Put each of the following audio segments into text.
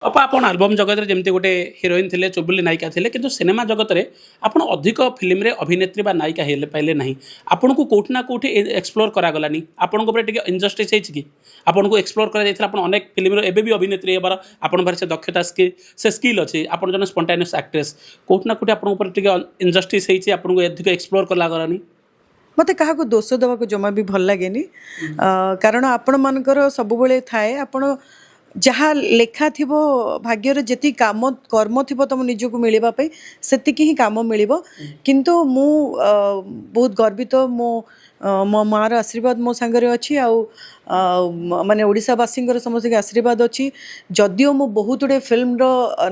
अपा आपण आल्बम जगत जमती गोटे हिरोइन थे चुबुली नायिका थे कि सिनेमा जगत में आपड़ अधिक फिल्म रे अभिनेत्री बा नायिका पाइले ना आपन को कौट ना कौट एक्सप्लोर करागलानी आपण इनजस्टिस है कि आपन को एक्सप्लोर कर अनेक फिल्म एवं भी अभिनेत्री होबार आपन बारे से दक्षता से स्किल अच्छी आपन जन स्पंटानियस एक्ट्रेस कौट ना कौट आपन इनजस्टिस है आपन को अधिक एक्सप्लोर करागलानी मत क्या दोष देवा जमा भी भल लगे कारण आपण मानकर सब थाए आपण जहाँ लेखा थी भाग्यर जी काम कर्म थी तुम निजक मिलवाई से ही कम मिल किंतु मु बहुत गर्वित मो मार आशीर्वाद मो सांगरे अच्छी माने ओडिशावासी समस्त आशीर्वाद अच्छी जदिओ मु बहुत गुड़े फिल्म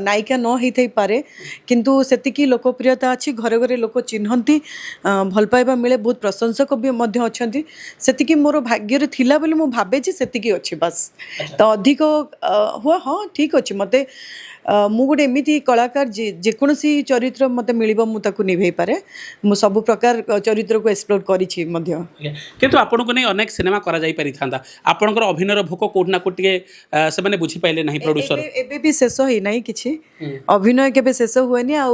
नायिका न होई पारे किंतु सेतिकी लोकप्रियता अच्छी घरे घरे लोक चिन्हती भल पाइबा मिले बहुत प्रशंसक भी मध्य अच्छी सेतिकी मोर भाग्य थिला बोली मु भावे सेतिकी अच्छी बस तो अधिक हुआ हाँ ठीक अच्छे मत मु गोटे एमती कलाकार जेकोसी चरित्र मत मिल मुझे निभे पारे मु सब प्रकार चरित्र को एक्सप्लोर करी किंतु आपन को नहीं अनेक सिनेमा करा जाई पारि थांदा आपनकर अभिनयर भोक कोट ना कोट से माने बुझी पाइले नहीं प्रोड्यूसर एबे भी शेष होई नहीं किछि अभिनय केबे शेष हुएनी आ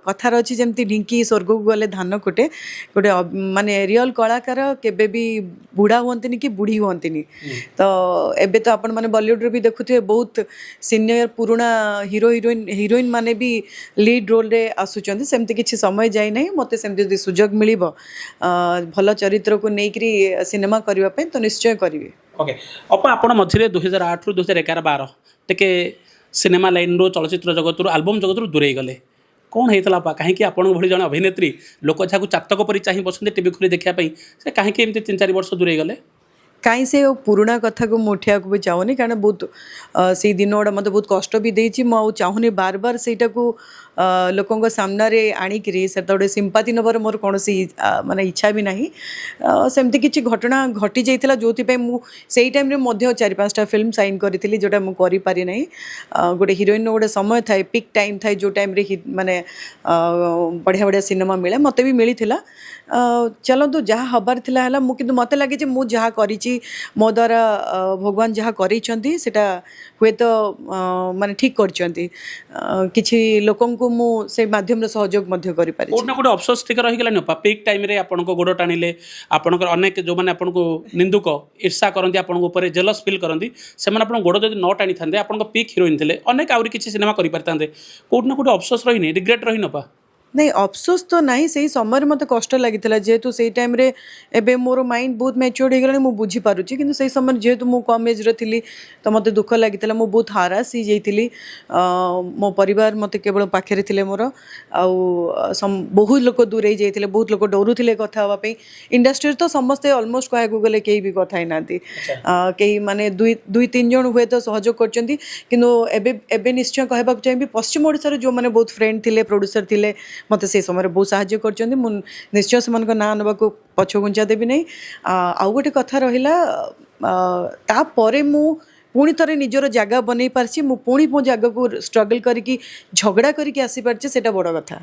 कथार अछि जेमती ढिंकी स्वर्ग को गले धान कोटे गोटे माने रियल कलाकार केबे भी बुढ़ा हुंतनी कि बुढ़ी हुंतनी तो एबे तो आपण माने बॉलीवुड रे भी देखुथे बहुत सीनियर पुराना हीरो हीरोइन माने भी लीड रोल रे आसुचंदी सेमती किछि समय जाई नहीं मते सेमती जदि सुजोग मिलिबो भल चरित्र को नेकरी सिनेमा करबा पे तो निश्चय करिवे ओके अपा आपण मझिरे 2008 रु 2011 12 टेके सिनेमा लाइन रो चलचित्र जगत रो एल्बम जगत रो दूरे गले कौन होता पा कहीं आपण भली जन अभिनेत्री लोक जहाँ चातक पर चाह बसते टीवी खोली देखापी से कहीं एमती 3-4 वर्ष दूरे गले कहीं से पुराना कथा को मुठिया को भी चाहूनी कारण बहुत से दिन गुड़ा मत बहुत कष्ट भी देती मुझे चाहूनी बार बार सेटा को लोकों सामने आणिकी से गोटे सिंपाती नवर मोर कौन माने इच्छा भी नहीं सेमती किसी घटना घटी जाइला जो से टाइम 4-5टा फिल्म साइन करी जोटा मुझे करी ना गोटे हिरोइन गोटे समय थाए पिक टाइम थाए जो टाइम माने बढ़िया बढ़िया सिनेमा मिले मत भी मिलता चलतु जहाँ हबार थिला किंतु मत लगे मुझे जहाँ करी मो द्वारा भगवान जहाँ करी सेटा हुए तो माने ठीक करचंती किछि लोकन को मु से माध्यम रे सहयोग मध्य करि पारि कोना कोटे अफसोस ठीक रहि गेला न पीक टाइम रे आपन को गोड़ टाणिले आपन अनेक जो माने आपन को निंदुक ईर्षा करंती आपन ऊपर जेलस फील करंती से माने आपन गोड़ जदि न टाणी थांदे आपन को पीक हीरोइन थिले अनेक आउरी किछि सिनेमा करि पारतांदे कोना कोटे अफसोस रहिनी रिग्रेट रहि न पा नहीं अफसोस तो नहीं से समय मत कष्ट लगी जेहेतु से टाइम रे एबे मोर माइंड बहुत मैच्योर्ड हो गला बुझी पारुची किंतु से समय जेहेतु मु कम एज रे थिली तो मते दुख लगी मु बहुत हारास ही जाइली मो परिवार मते केवल पाखे थिले मोर बहुत लोक दूरे जाइए बहुत लोक डरुले कथा हाँपी इंडस्ट्री तो समस्ते अलमोस्ट कह गले कहीं भी कथा ना कहीं माने 2-3 जन हुए तो सहयोग कर निश्चय कहवाक चाहिए पश्चिम ओडिशा जो मैंने बहुत फ्रेंड थे प्रोड्यूसर थे मत से समय बहुत साहाय्य कर निश्चय से ना ना पछ घुंचा देवी नहीं आउ गोटे कथा रहा पुणी थे निजर जगह बनई पार्ची पुणी मो जगह को स्ट्रगल करके झगड़ा करके आसी पार्ची सेटा बड़ कथा।